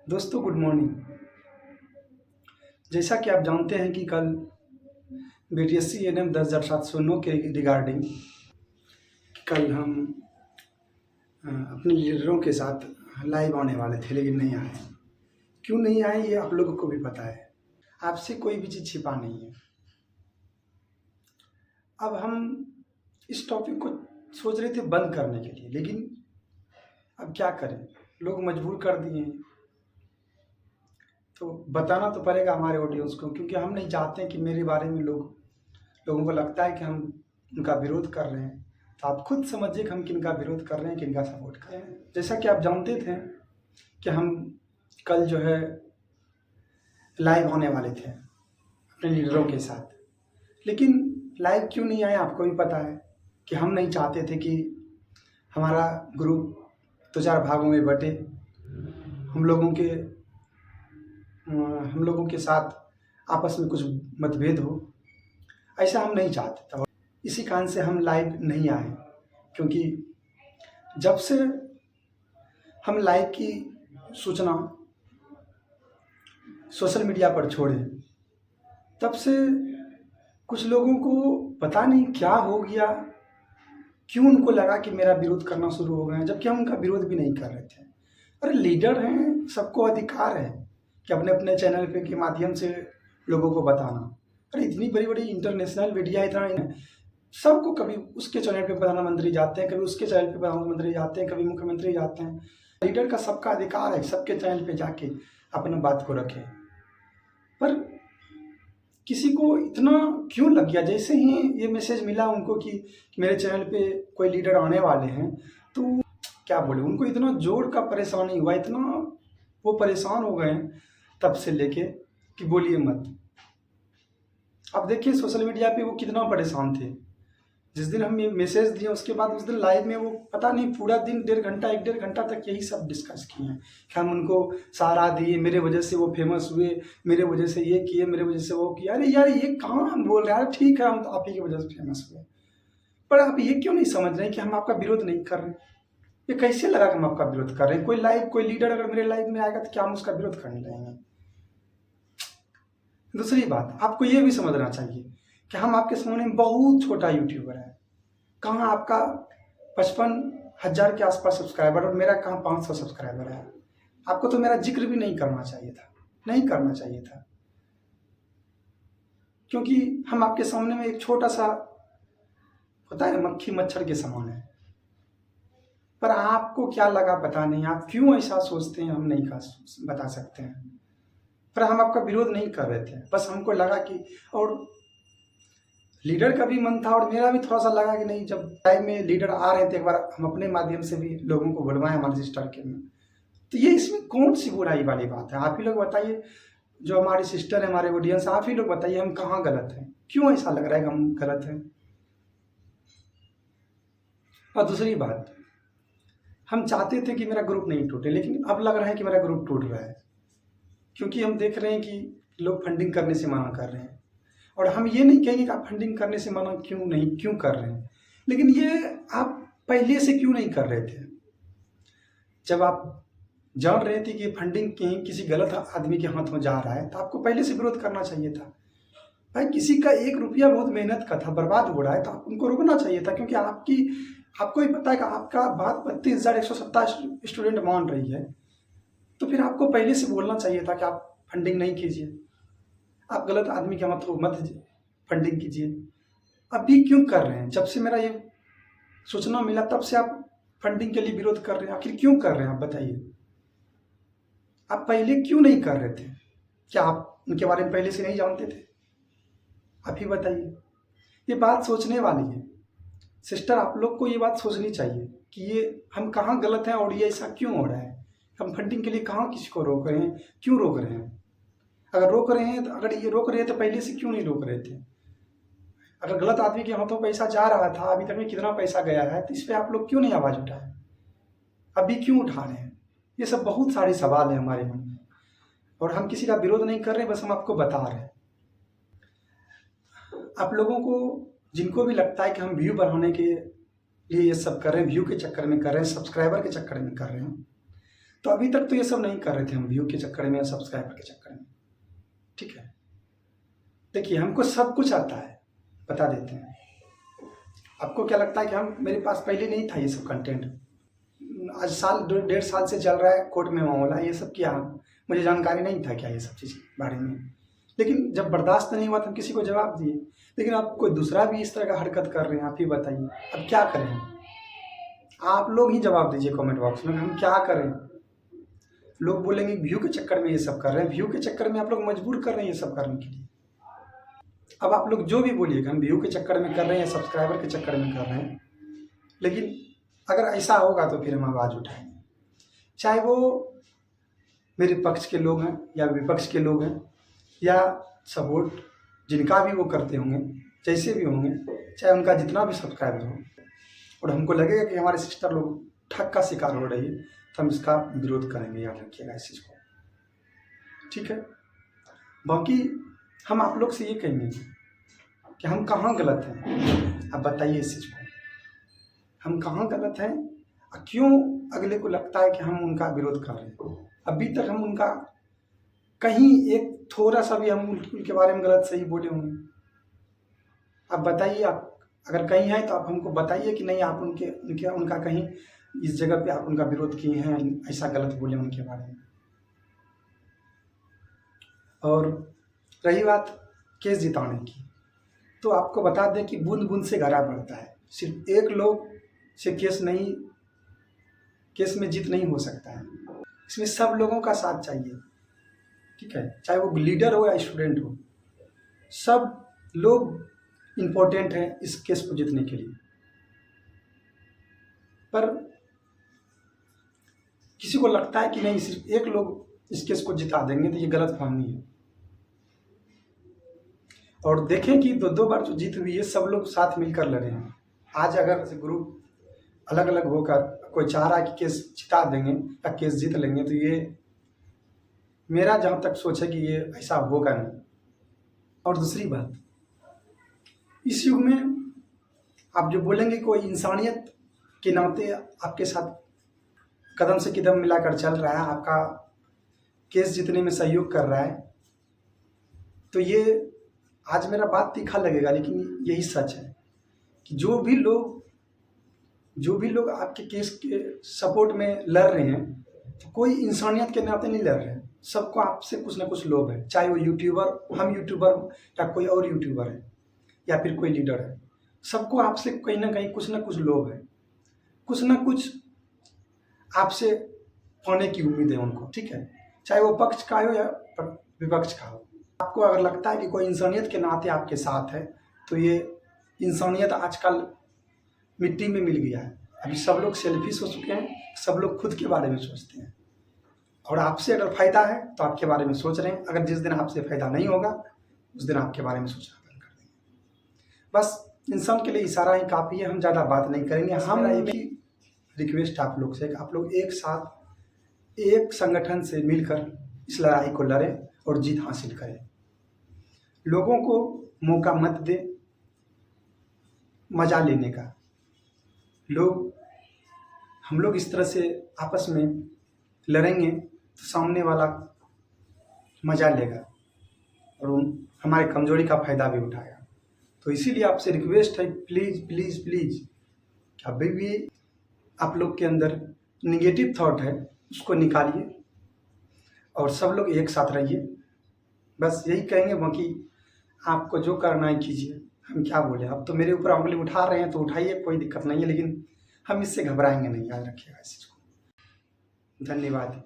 दोस्तों good morning. जैसा कि आप जानते हैं कि कल बीटीएससी एनएम 10,709 के रिगार्डिंग कल हम अपने लीडरों के साथ लाइव आने वाले थे, लेकिन नहीं आए। क्यों नहीं आए ये आप लोगों को भी पता है। आपसे कोई भी चीज़ छिपा नहीं है। अब हम इस टॉपिक को सोच रहे थे बंद करने के लिए, लेकिन अब क्या करें, लोग मजबूर कर दिए हैं। तो बताना तो पड़ेगा हमारे ऑडियंस को, क्योंकि हम नहीं चाहते हैं कि मेरे बारे में लोगों को लगता है कि हम उनका विरोध कर रहे हैं। तो आप खुद समझिए कि हम किनका विरोध कर रहे हैं, किनका सपोर्ट कर रहे हैं। जैसा कि आप जानते थे कि हम कल जो है लाइव होने वाले थे अपने लीडरों के साथ, लेकिन लाइव क्यों नहीं आए आपको भी पता है कि हम नहीं चाहते थे कि हमारा ग्रुप दो चार भागों में बटे, हम लोगों के साथ आपस में कुछ मतभेद हो, ऐसा हम नहीं चाहते थे। इसी कारण से हम लाइव नहीं आए, क्योंकि जब से हम लाइव की सूचना सोशल मीडिया पर छोड़े, तब से कुछ लोगों को पता नहीं क्या हो गया, क्यों उनको लगा कि मेरा विरोध करना शुरू हो गए, जबकि हम उनका विरोध भी नहीं कर रहे थे। अरे लीडर हैं, सबको अधिकार है कि अपने अपने चैनल पे के माध्यम से लोगों को बताना। अरे इतनी बड़ी बड़ी इंटरनेशनल मीडिया इतना सबको, कभी उसके चैनल पे प्रधानमंत्री जाते हैं, कभी उसके चैनल पे प्रधानमंत्री जाते हैं, कभी मुख्यमंत्री जाते हैं। लीडर का सबका अधिकार है सबके चैनल पे जाके अपने बात को रखे। पर किसी को इतना क्यों लग गया, जैसे ही ये मैसेज मिला उनको कि मेरे चैनल पे कोई लीडर आने वाले हैं, तो क्या बोले, उनको इतना जोर का परेशानी हुआ, इतना वो परेशान हो गए तब से लेके कि बोलिए मत। अब देखिए सोशल मीडिया पे वो कितना परेशान थे। जिस दिन हम ये मैसेज दिए उसके बाद उस दिन लाइव में वो पता नहीं पूरा दिन 1.5 घंटा तक यही सब डिस्कस किए हैं कि हम उनको सहारा दिए, मेरे वजह से वो फेमस हुए, मेरे वजह से ये किए, मेरे वजह से वो किया। अरे यार ये कहाँ हम बोल रहे हैं, ठीक है हम तो आप ही की वजह से फेमस हुए, पर आप ये क्यों नहीं समझ रहे हैं कि हम आपका विरोध नहीं कर रहे हैं। ये कैसे लगा कि हम आपका विरोध कर रहे हैं। कोई लीडर अगर मेरे लाइव में आएगा तो क्या हम उसका विरोध करने लगेंगे। दूसरी बात, आपको ये भी समझना चाहिए कि हम आपके सामने बहुत छोटा यूट्यूबर है। कहाँ आपका 55,000 के आसपास सब्सक्राइबर और मेरा कहाँ 500 सब्सक्राइबर है। आपको तो मेरा जिक्र भी नहीं करना चाहिए था, नहीं करना चाहिए था, क्योंकि हम आपके सामने में एक छोटा सा होता है, मक्खी मच्छर के समान है। पर आपको क्या लगा पता नहीं, आप क्यों ऐसा सोचते हैं हम नहीं बता सकते हैं। पर हम आपका विरोध नहीं कर रहे थे, बस हमको लगा कि, और लीडर का भी मन था और मेरा भी थोड़ा सा लगा कि नहीं, जब टाइम में लीडर आ रहे थे एक बार हम अपने माध्यम से भी लोगों को बुलवाएं हमारे सिस्टर के में। तो ये इसमें कौन सी बुराई वाली बात है, आप ही लोग बताइए। जो हमारी सिस्टर है, हमारे ऑडियंस, आप ही लोग बताइए हम कहाँ गलत हैं, क्यों ऐसा लग रहा है कि हम गलत हैं। और दूसरी बात, हम चाहते थे कि मेरा ग्रुप नहीं टूटे, लेकिन अब लग रहा है कि मेरा ग्रुप टूट रहा है, क्योंकि हम देख रहे हैं कि लोग फंडिंग करने से मना कर रहे हैं। और हम ये नहीं कहेंगे कि आप फंडिंग करने से मना क्यों कर रहे हैं, लेकिन ये आप पहले से क्यों नहीं कर रहे थे। जब आप जान रहे थे कि फंडिंग किसी गलत आदमी के हाथ में जा रहा है, तो आपको पहले से विरोध करना चाहिए था। भाई किसी का 1 रुपया बहुत मेहनत का था, बर्बाद हो रहा है, तो आप उनको रोकना चाहिए था, क्योंकि आपको भी पता है कि आपका बात 32,170 स्टूडेंट मान रही है। तो फिर आपको पहले से बोलना चाहिए था कि आप फंडिंग नहीं कीजिए, आप गलत आदमी के मत फंडिंग कीजिए। अभी क्यों कर रहे हैं, जब से मेरा ये सूचना मिला तब से आप फंडिंग के लिए विरोध कर रहे हैं। आखिर क्यों कर रहे हैं आप बताइए। आप पहले क्यों नहीं कर रहे थे, क्या आप उनके बारे में पहले से नहीं जानते थे। आप ही बताइए, ये बात सोचने वाली है। सिस्टर आप लोग को ये बात सोचनी चाहिए कि ये हम कहाँ गलत हैं और ये ऐसा क्यों हो रहा है। हम फंडिंग के लिए कहाँ किसी को रोक रहे हैं, क्यों रोक रहे हैं। अगर रोक रहे हैं तो, अगर ये रोक रहे हैं तो पहले से क्यों नहीं रोक रहे थे। अगर गलत आदमी के हाथों पैसा जा रहा था, अभी तक में कितना पैसा गया है, तो इस पर आप लोग क्यों नहीं आवाज़ उठाए, अभी क्यों उठा रहे हैं। ये सब बहुत सारे सवाल हैं हमारे मन में, और हम किसी का विरोध नहीं कर रहे, बस हम आपको बता रहे हैं। आप लोगों को जिनको भी लगता है कि हम व्यू बढ़ाने के लिए ये सब कर रहे हैं, व्यू के चक्कर में कर रहे हैं, सब्सक्राइबर के चक्कर में कर रहे हैं, तो अभी तक तो ये सब नहीं कर रहे थे हम, व्यू के चक्कर में या सब्सक्राइबर के चक्कर में। ठीक है, देखिए हमको सब कुछ आता है, बता देते हैं। आपको क्या लगता है कि हम, मेरे पास पहले नहीं था ये सब कंटेंट, आज साल 1.5 साल से चल रहा है कोर्ट में मामला, ये सब क्या मुझे जानकारी नहीं था क्या ये सब चीज़ बारे में। लेकिन जब बर्दाश्त नहीं हुआ तो हम किसी को जवाब दिए। लेकिन अब कोई दूसरा भी इस तरह का हरकत कर रहे हैं, आप ही बताइए अब क्या करें हम? आप लोग ही जवाब दीजिए कमेंट बॉक्स में, हम क्या करें। लोग बोलेंगे व्यू के चक्कर में ये सब कर रहे हैं, व्यू के चक्कर में आप लोग मजबूर कर रहे हैं ये सब करने के लिए। अब आप लोग जो भी बोलिएगा, हम व्यू के चक्कर में कर रहे हैं या सब्सक्राइबर के चक्कर में कर रहे हैं, लेकिन अगर ऐसा होगा तो फिर हम आवाज़ उठाएंगे, चाहे वो मेरे पक्ष के लोग हैं या विपक्ष के लोग हैं या सपोर्ट जिनका भी वो करते होंगे, जैसे भी होंगे, चाहे उनका जितना भी सब्सक्राइबर हो, और हमको लगेगा कि हमारे सिस्टर लोग ठग का शिकार हो रही है तो हम इसका विरोध करेंगे, याद रखिएगा इस चीज़ को। ठीक है, बाकी हम आप लोग से ये कहेंगे कि हम कहाँ गलत हैं, आप बताइए इस चीज़ को, हम कहाँ गलत हैं और क्यों अगले को लगता है कि हम उनका विरोध कर रहे हैं। अभी तक हम उनका कहीं एक थोड़ा सा भी हम उनके बारे में गलत सही बोले होंगे? आप बताइए, आप अगर कहीं हैं तो आप हमको बताइए कि नहीं आप उनका कहीं इस जगह पे आप उनका विरोध किए हैं, ऐसा गलत बोले उनके बारे में। और रही बात केस जिताने की, तो आपको बता दें कि बूंद बूंद से घड़ा बढ़ता है। सिर्फ एक लोग से केस में जीत नहीं हो सकता है, इसमें सब लोगों का साथ चाहिए। ठीक है, चाहे वो लीडर हो या स्टूडेंट हो, सब लोग इम्पोर्टेंट हैं इस केस को जीतने के लिए। पर किसी को लगता है कि नहीं सिर्फ एक लोग इस केस को जिता देंगे, तो ये गलत फहमी है। और देखें कि दो बार जो जीत हुई है सब लोग साथ मिलकर लड़े हैं। आज अगर ग्रुप अलग अलग होकर कोई चाह रहा है कि केस जिता देंगे या केस जीत लेंगे, तो ये मेरा जहाँ तक सोच है कि ये ऐसा होगा नहीं। और दूसरी बात, इस युग में आप जो बोलेंगे कोई इंसानियत के नाते आपके साथ कदम से कदम मिलाकर चल रहा है, आपका केस जीतने में सहयोग कर रहा है, तो ये आज मेरा बात तीखा लगेगा, लेकिन यही सच है कि जो भी लोग आपके केस के सपोर्ट में लड़ रहे हैं, तो कोई इंसानियत के नाते नहीं लड़ रहे हैं। सबको आपसे कुछ ना कुछ लोभ है, चाहे वो यूट्यूबर, हम यूट्यूबर या कोई और यूट्यूबर है या फिर कोई लीडर है, सबको आपसे कहीं ना कहीं कुछ ना कुछ लोभ है, कुछ ना कुछ आपसे पाने की उम्मीद है उनको। ठीक है, चाहे वो पक्ष का हो या विपक्ष का हो। आपको अगर लगता है कि कोई इंसानियत के नाते आपके साथ है, तो ये इंसानियत आजकल मिट्टी में मिल गया है। अभी सब लोग सेल्फिश हो चुके हैं, सब लोग खुद के बारे में सोचते हैं, और आपसे अगर फ़ायदा है तो आपके बारे में सोच रहे हैं, अगर जिस दिन आपसे फ़ायदा नहीं होगा उस दिन आपके बारे में सोचना बंद कर देंगे। बस इंसान के लिए इशारा ही काफ़ी है, हम ज़्यादा बात नहीं करेंगे। हम एक ही रिक्वेस्ट आप लोग से, आप लोग एक साथ एक संगठन से मिलकर इस लड़ाई को लड़ें और जीत हासिल करें। लोगों को मौका मत दें मज़ा लेने का। हम लोग इस तरह से आपस में लड़ेंगे तो सामने वाला मज़ा लेगा और हमारे कमज़ोरी का फ़ायदा भी उठाएगा। तो इसीलिए आपसे रिक्वेस्ट है, प्लीज़ प्लीज़ प्लीज़, अभी भी आप लोग के अंदर निगेटिव थॉट है उसको निकालिए और सब लोग एक साथ रहिए। बस यही कहेंगे, बाकी आपको जो करना है कीजिए, हम क्या बोले। अब तो मेरे ऊपर उंगली उठा रहे हैं तो उठाइए, कोई दिक्कत नहीं है, लेकिन हम इससे घबराएंगे नहीं, याद रखिएगा इस चीज़ को। धन्यवाद।